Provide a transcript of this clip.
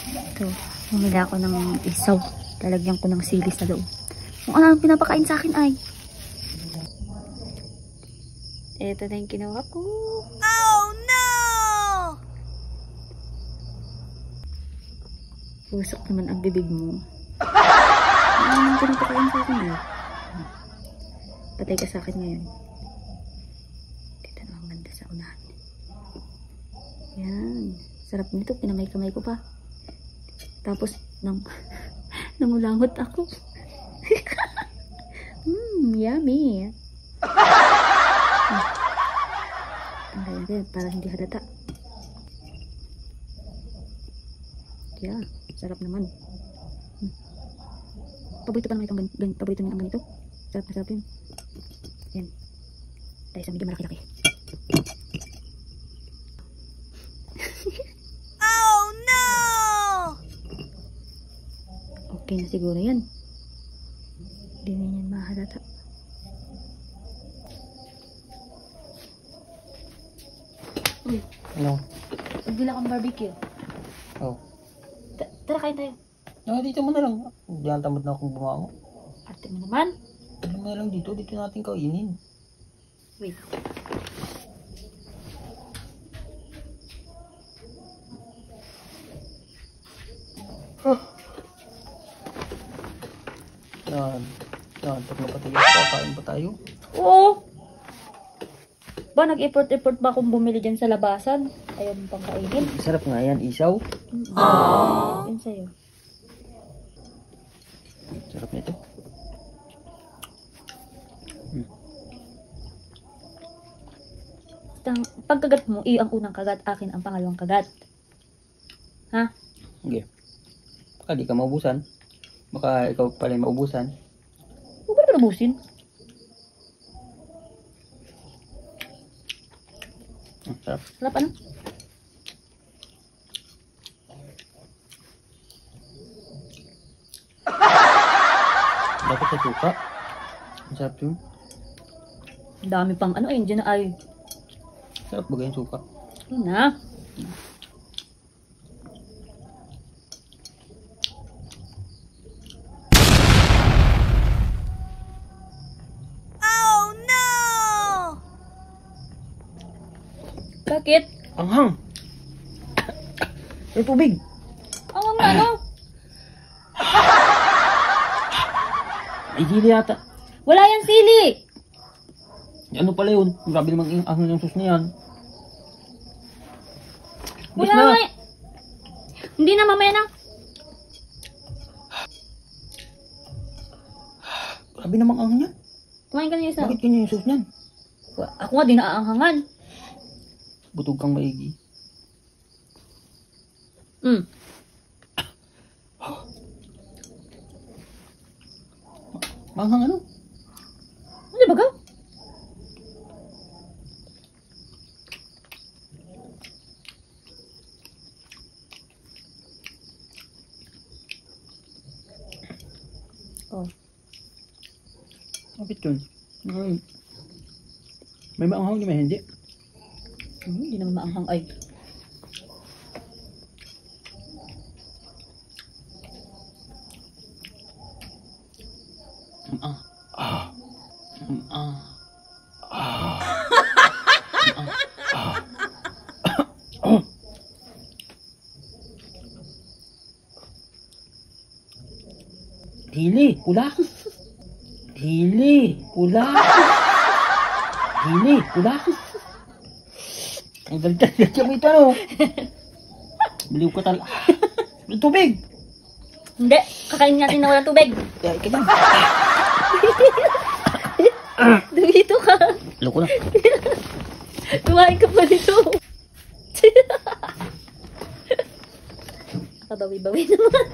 Ito, bumili ako ng isaw. Lalagyan ko ng sili sa loob. Kung ano ang pinapakain sa akin ay. Ito na yung kinuha ko. Oh no! Pusok naman ang bibig mo. Ano ang pinapakain sa akin ay? Patay ka sa akin ngayon. Dito na ang ganda sa unahan. Yan. Sarap nito. Pinamay-kamay ko pa. Tapos, nangulangot ako. Yummy. Tanggalin din para hindi halata. Yeah, sarap naman. Paborito pa naman itong paborito naman ang ganito. Sarap na sarap yun. Yan. Tayo sa medyo malaki-laki. Oh no! Okay na siguro yan. Hindi na yan mahalata. Uy. Ano? Magbila kang barbecue. Oh. Tara, kain tayo. Dito mo na lang. Diyan tamad na akong bumango. Arte mo naman. Ano mo na lang dito. Dito natin kainin. Wait. Yan. Yan. Pag napatayo, kakain pa tayo. Oo. Ba, nag-effort ba akong bumili dyan sa labasan? Ayaw mo pang kainin. Sarap nga yan. Isaw. Yan sa'yo. Sarap nito. Pagkagat mo, iyo ang unang kagat, akin ang pangalawang kagat. Ha? Okay. Baka di ka maubusan. Baka ikaw pala yung maubusan. Huwag ka na ubusin. Sarap. Sarap ano? Dapat sa suka. Ang sarap yun. Dami pang ano, ayun dyan na ay. Sarap bagay yung suka. Yun na. Oh no! Bakit? Anghang! May tubig! Ang ano? May sili yata. Wala yan sili! Ano pala yun? Grabe namang anghang yung sus na yan. Wala nga. Hindi na, mamaya na. Grabe namang anghang yan. Kumain ka na isa. Bakit ganyan yung sus niyan? Ako nga, di naaanghangan. Butog kang maigi. Manghang ano? Ano ba ka? Oh. Bakit yun? May maanghang, di may hindi. Hindi naman maanghang ay. Hili, pula. Hili, pula. Hili, pula. Ang ganda mo ito, no? Baliw ka talaga. Tubig! Hindi, kakainin natin na walang tubig. Kaya ikaw yan. Dito ka. Loko na. Kumain ka pa dito. Kabawi-bawi naman.